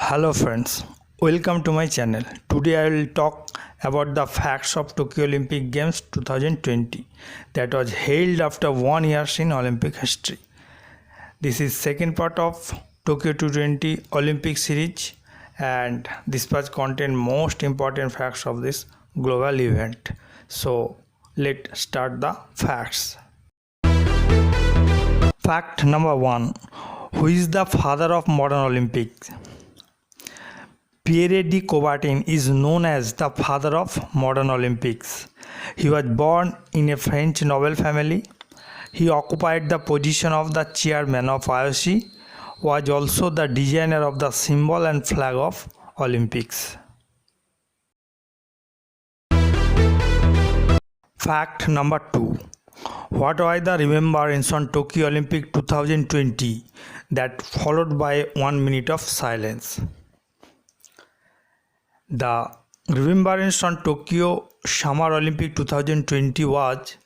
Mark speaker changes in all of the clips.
Speaker 1: Hello friends, welcome to my channel. Today I will talk about the facts of Tokyo Olympic Games 2020 that was held after 1 year in Olympic history. This is second part of Tokyo 2020 Olympic series and this part contain most important facts of this global event. So let's start the facts. Fact number 1. Who is the father of modern Olympics? Pierre de Coubertin is known as the father of modern Olympics. He was born in a French noble family. He occupied the position of the chairman of IOC, was also the designer of the symbol and flag of Olympics. Fact number 2. What were the remembrance on Tokyo Olympic 2020 that followed by 1 minute of silence? The remembrance on Tokyo Summer Olympic 2020 was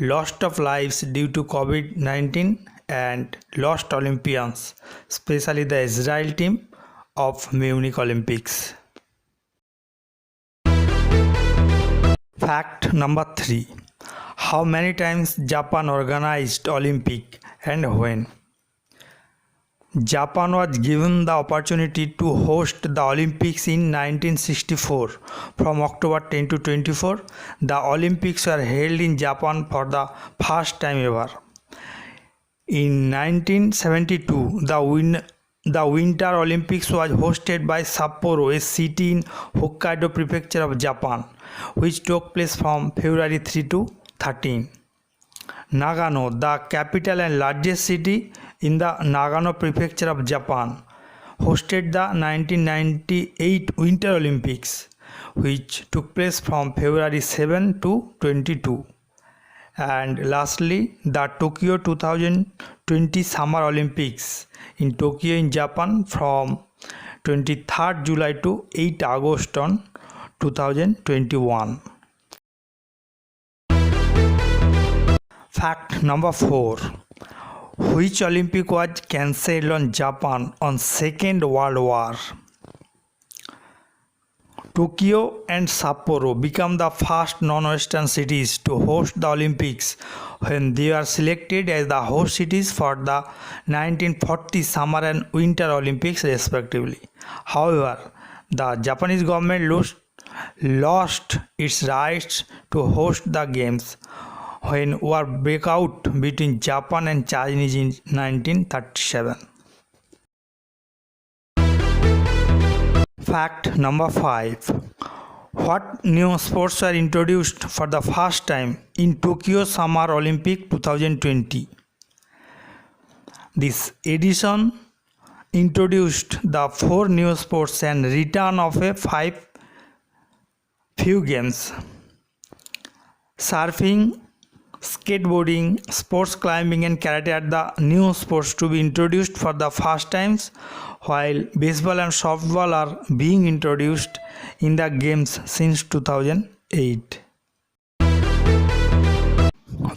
Speaker 1: loss of lives due to COVID-19 and lost Olympians, especially the Israel team of Munich Olympics. Fact number 3. How many times Japan organized Olympic and when? Japan was given the opportunity to host the Olympics in 1964. From October 10 to 24, the Olympics were held in Japan for the first time ever. In 1972, the Winter Olympics was hosted by Sapporo, a city in Hokkaido Prefecture of Japan, which took place from February 3 to 13. Nagano, the capital and largest city in the Nagano Prefecture of Japan, hosted the 1998 Winter Olympics, which took place from February 7 to 22. And lastly, the Tokyo 2020 Summer Olympics in Tokyo in Japan from 23rd July to 8 August on 2021. Fact number 4. Which Olympic was cancelled on Japan on Second World War? Tokyo and Sapporo became the first non-Western cities to host the Olympics when they were selected as the host cities for the 1940 Summer and Winter Olympics respectively. However, the Japanese government lost its rights to host the games when war broke out between Japan and China in 1937. Fact number 5. What new sports were introduced for the first time in Tokyo Summer Olympic 2020? This edition introduced the 4 new sports and return of a 5 few games: surfing, skateboarding, sports climbing and karate are the new sports to be introduced for the first times, while baseball and softball are being introduced in the games since 2008.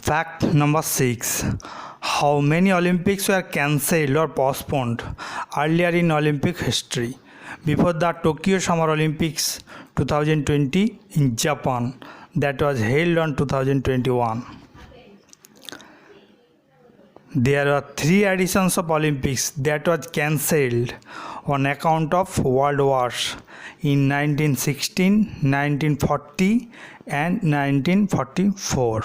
Speaker 1: Fact number 6. How many Olympics were cancelled or postponed earlier in Olympic history before the Tokyo Summer Olympics 2020 in Japan that was held on 2021? There were 3 editions of Olympics that was cancelled on account of world wars in 1916, 1940 and 1944.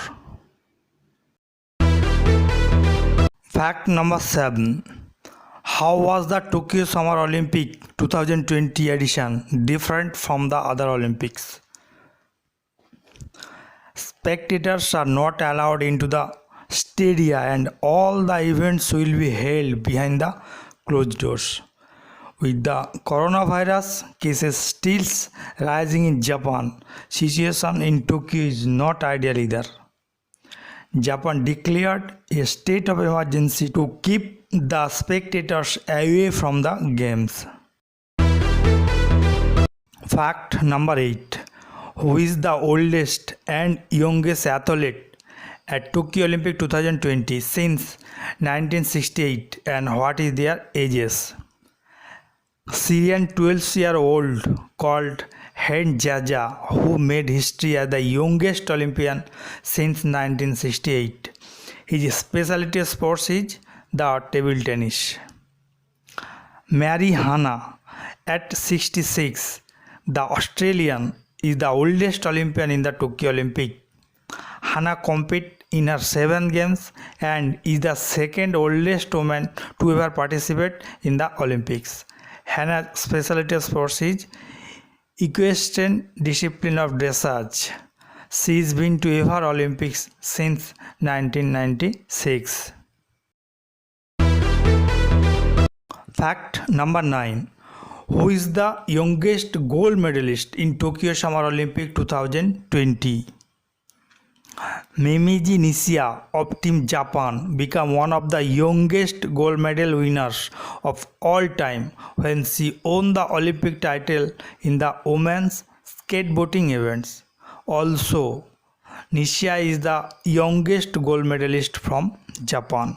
Speaker 1: Fact number 7. How was the Tokyo Summer Olympic 2020 edition different from the other Olympics? Spectators are not allowed into the stadia and all the events will be held behind the closed doors. With the coronavirus cases still rising in Japan, situation in Tokyo is not ideal either. Japan declared a state of emergency to keep the spectators away from the games. Fact number 8. Who is the oldest and youngest athlete at Tokyo Olympic 2020 since 1968 and what is their ages? Syrian 12-year-old called Hen Jaja, who made history as the youngest Olympian since 1968. His specialty sports is the table tennis. Mary Hanna, at 66, the Australian, is the oldest Olympian in the Tokyo Olympic. Hanna competed in her 7 games and is the second oldest woman to ever participate in the Olympics. Hanna's specialty sports is equestrian discipline of dressage. She has been to ever Olympics since 1996. Fact number 9. Who is the youngest gold medalist in Tokyo Summer Olympic 2020? Meimeizi Nishia of Team Japan became one of the youngest gold medal winners of all time when she won the Olympic title in the women's skateboarding events. Also, Nishia is the youngest gold medalist from Japan.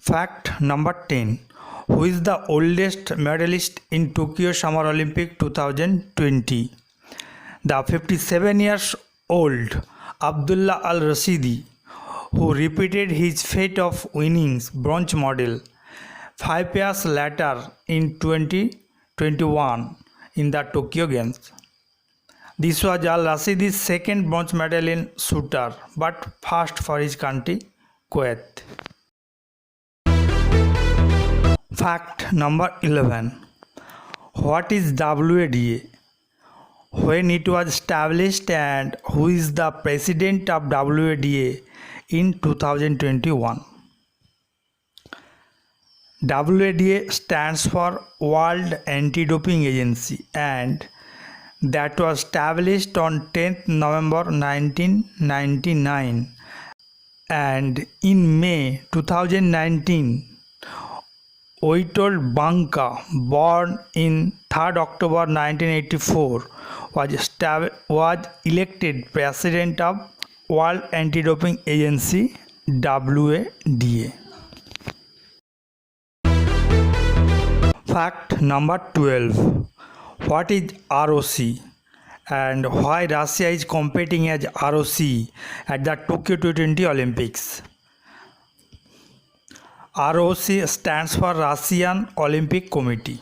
Speaker 1: Fact number 10. Who is the oldest medalist in Tokyo Summer Olympic 2020? The 57 years old Abdullah Al Rashidi, who repeated his fate of winning bronze medal 5 years later in 2021 in the Tokyo Games. This was Al Rashidi's second bronze medal in shooter, but first for his country, Kuwait. Fact number 11. What is WADA? When it was established and who is the president of WADA in 2021? WADA stands for World Anti-Doping Agency and that was established on 10th November 1999, and in May 2019 Witold Banka, born in 3rd October 1984, was elected president of World Anti-Doping Agency WADA. Fact number 12. What is ROC and why Russia is competing as ROC at the Tokyo 2020 Olympics? ROC stands for Russian Olympic Committee.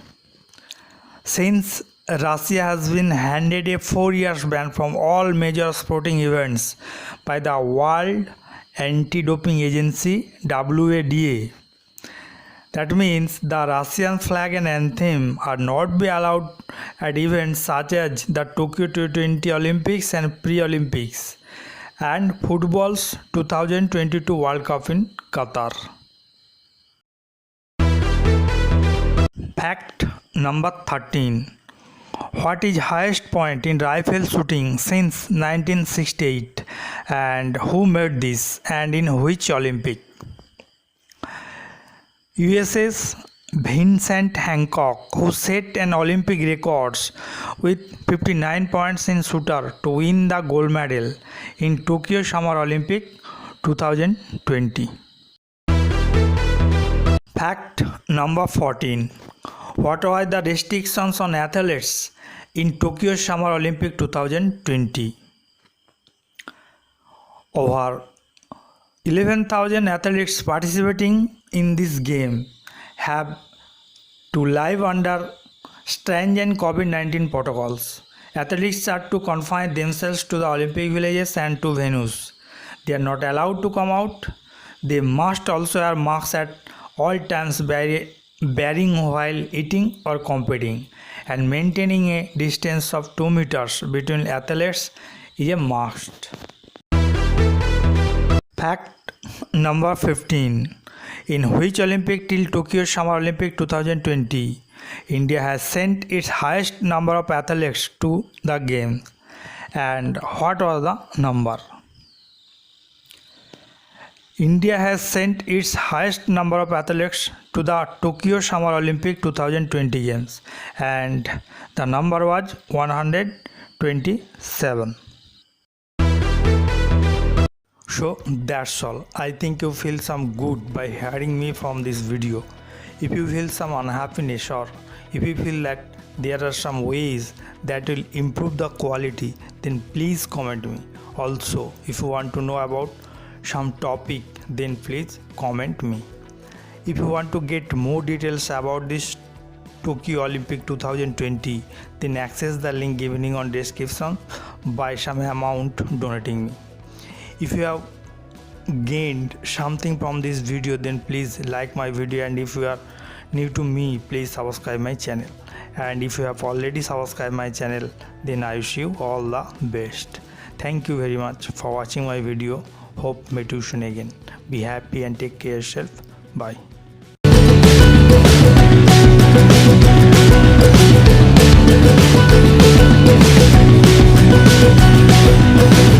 Speaker 1: Since Russia has been handed a 4-year ban from all major sporting events by the World Anti-Doping Agency WADA. That means the Russian flag and anthem are not be allowed at events such as the Tokyo 2020 Olympics and pre-Olympics and football's 2022 World Cup in Qatar. Fact number 13. What is highest point in rifle shooting since 1968 and who made this and in which Olympic? USA's Vincent Hancock, who set an Olympic records with 59 points in shooter to win the gold medal in Tokyo Summer Olympic 2020. Fact number 14. What were the restrictions on athletes in Tokyo Summer Olympic 2020? Over 11,000 athletes participating in this game have to live under stringent COVID-19 protocols. Athletes are to confine themselves to the Olympic villages and to venues. They are not allowed to come out. They must also wear masks at all times bearing while eating or competing, and maintaining a distance of 2 meters between athletes is a must. Fact number 15. In which Olympic till Tokyo Summer Olympic 2020, India has sent its highest number of athletes to the games, and what was the number? India has sent its highest number of athletes to the Tokyo Summer Olympic 2020 Games, and the number was 127. So that's all. I think you feel some good by hearing me from this video. If you feel some unhappiness or if you feel that there are some ways that will improve the quality, then please comment me. Also, if you want to know about some topic, then please comment me. If you want to get more details about this Tokyo Olympic 2020, then access the link given on description by some amount donating me. If you have gained something from this video, then please like my video, and if you are new to me, please subscribe my channel, and if you have already subscribed my channel, then I wish you all the best. Thank you very much for watching my video. Hope meet you soon again. Be happy and take care yourself. Bye.
Speaker 2: We'll be right back.